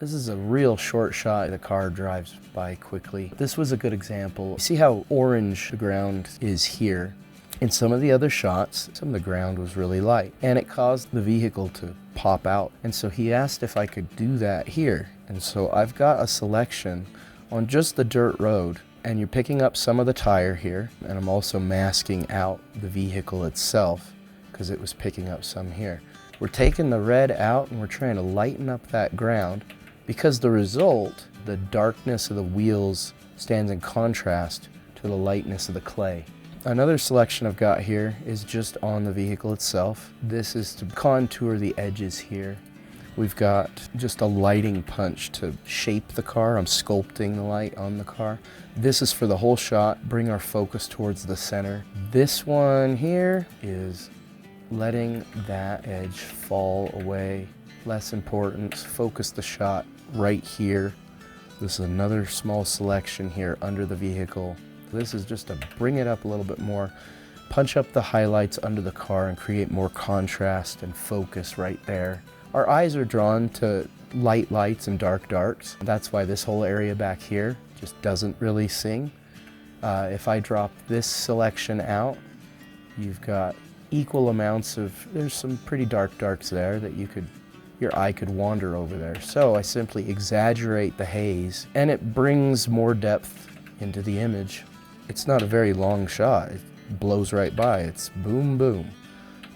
This is a real short shot. The car drives by quickly. This was a good example. See how orange the ground is here? In some of the other shots, some of the ground was really light and it caused the vehicle to pop out. And so he asked if I could do that here. And so I've got a selection on just the dirt road, and you're picking up some of the tire here, and I'm also masking out the vehicle itself because it was picking up some here. We're taking the red out and we're trying to lighten up that ground because the result, the darkness of the wheels, stands in contrast to the lightness of the clay. Another selection I've got here is just on the vehicle itself. This is to contour the edges here. We've got just a lighting punch to shape the car. I'm sculpting the light on the car. This is for the whole shot, bring our focus towards the center. This one here is letting that edge fall away. Less important, focus the shot right here. This is another small selection here under the vehicle. This is just to bring it up a little bit more, punch up the highlights under the car and create more contrast and focus right there. Our eyes are drawn to light lights and dark darks. That's why this whole area back here just doesn't really sing. If I drop this selection out, you've got equal amounts of, there's some pretty dark darks there that your eye could wander over there. So I simply exaggerate the haze and it brings more depth into the image. It's not a very long shot. It blows right by. It's boom, boom.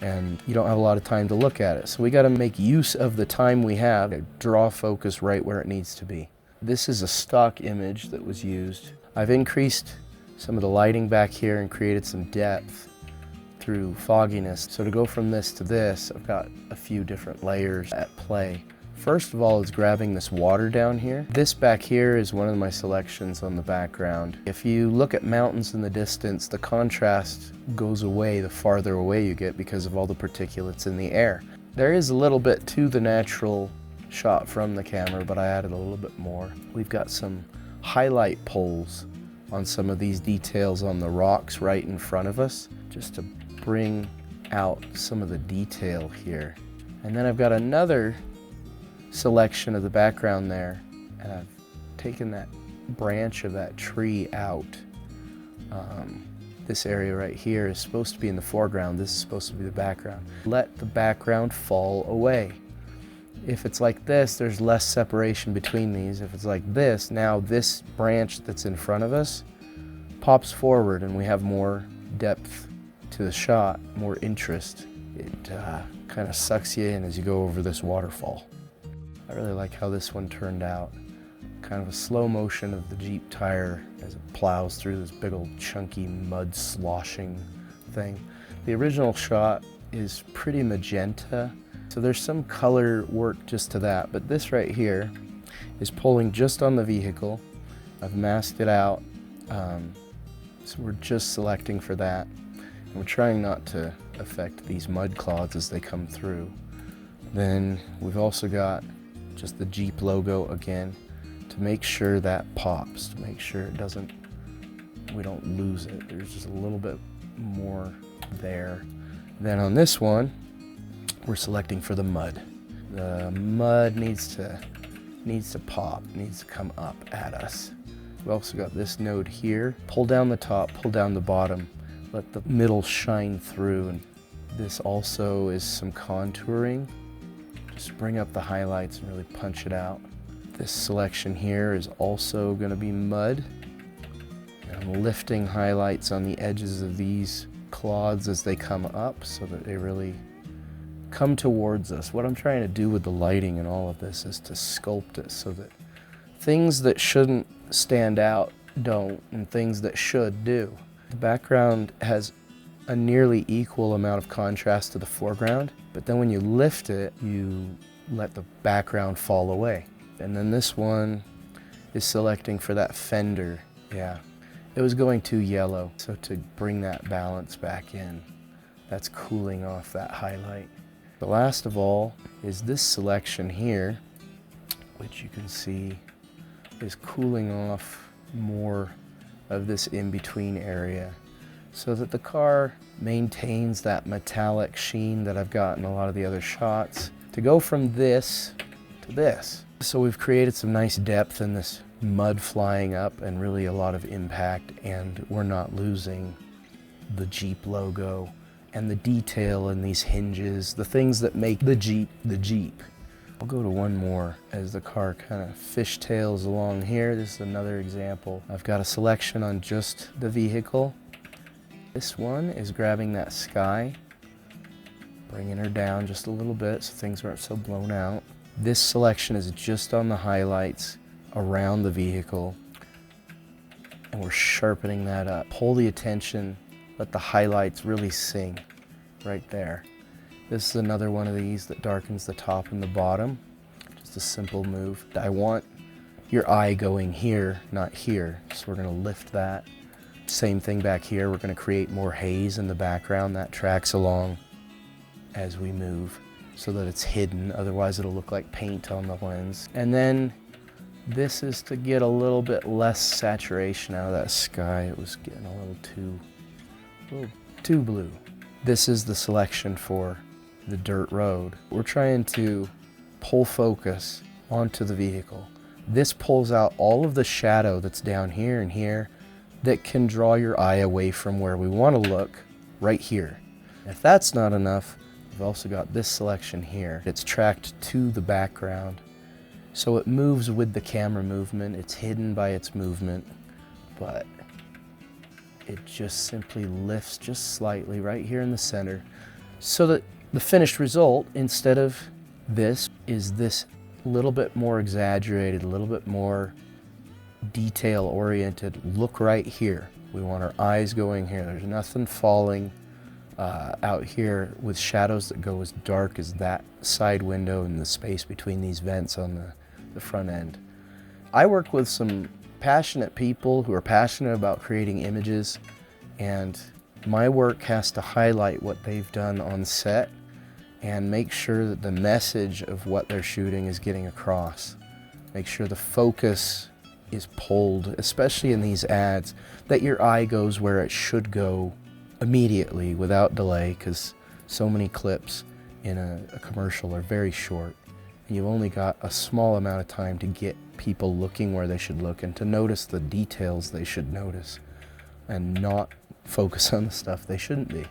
And you don't have a lot of time to look at it. So we got to make use of the time we have to draw focus right where it needs to be. This is a stock image that was used. I've increased some of the lighting back here and created some depth through fogginess. So to go from this to this, I've got a few different layers at play. First of all is grabbing this water down here. This back here is one of my selections on the background. If you look at mountains in the distance, the contrast goes away the farther away you get because of all the particulates in the air. There is a little bit to the natural shot from the camera, but I added a little bit more. We've got some highlight poles on some of these details on the rocks right in front of us, just to bring out some of the detail here. And then I've got another selection of the background there, and I've taken that branch of that tree out. This area right here is supposed to be in the foreground. This is supposed to be the background. Let the background fall away. If it's like this, there's less separation between these. If it's like this, now this branch that's in front of us pops forward and we have more depth to the shot, more interest. It kind of sucks you in as you go over this waterfall. I really like how this one turned out. Kind of a slow motion of the Jeep tire as it plows through this big old chunky mud sloshing thing. The original shot is pretty magenta, so there's some color work just to that, but this right here is pulling just on the vehicle. I've masked it out, so we're just selecting for that. And we're trying not to affect these mud clods as they come through. Then we've also got just the Jeep logo again to make sure that pops, to make sure it doesn't, we don't lose it. There's just a little bit more there. Then on this one, we're selecting for the mud. The mud needs to pop, needs to come up at us. We've also got this node here. Pull down the top, pull down the bottom, let the middle shine through. And this also is some contouring. Just bring up the highlights and really punch it out. This selection here is also going to be mud. And I'm lifting highlights on the edges of these clods as they come up so that they really come towards us. What I'm trying to do with the lighting and all of this is to sculpt it so that things that shouldn't stand out don't, and things that should do. The background has a nearly equal amount of contrast to the foreground, but then when you lift it, you let the background fall away. And then this one is selecting for that fender. Yeah, it was going too yellow, so to bring that balance back in, that's cooling off that highlight. The last of all is this selection here, which you can see is cooling off more of this in-between area so that the car maintains that metallic sheen that I've got in a lot of the other shots. To go from this to this, So we've created some nice depth in this mud flying up and really a lot of impact, and we're not losing the Jeep logo and the detail in these hinges, the things that make the Jeep the Jeep. I'll go to one more as the car kind of fishtails along here. This is another example. I've got a selection on just the vehicle. This one is grabbing that sky, bringing her down just a little bit so things aren't so blown out. This selection is just on the highlights around the vehicle, and we're sharpening that up. Pull the attention, let the highlights really sing right there. This is another one of these that darkens the top and the bottom. Just a simple move. I want your eye going here, not here, so we're gonna lift that. Same thing back here, we're gonna create more haze in the background that tracks along as we move so that it's hidden, otherwise it'll look like paint on the lens. And then this is to get a little bit less saturation out of that sky. It was getting a little too blue. This is the selection for the dirt road. We're trying to pull focus onto the vehicle. This pulls out all of the shadow that's down here and here that can draw your eye away from where we want to look, right here. If that's not enough, we've also got this selection here. It's tracked to the background, so it moves with the camera movement. It's hidden by its movement, but it just simply lifts just slightly right here in the center, so that the finished result, instead of this, is this little bit more exaggerated, a little bit more detail-oriented. Look right here. We want our eyes going here. There's nothing falling out here with shadows that go as dark as that side window and the space between these vents on the front end. I work with some passionate people who are passionate about creating images, and my work has to highlight what they've done on set and make sure that the message of what they're shooting is getting across. Make sure the focus is pulled, especially in these ads, that your eye goes where it should go immediately without delay, because so many clips in a commercial are very short. You've only got a small amount of time to get people looking where they should look and to notice the details they should notice and not focus on the stuff they shouldn't be.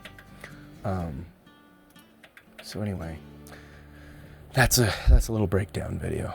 So anyway, that's a little breakdown video.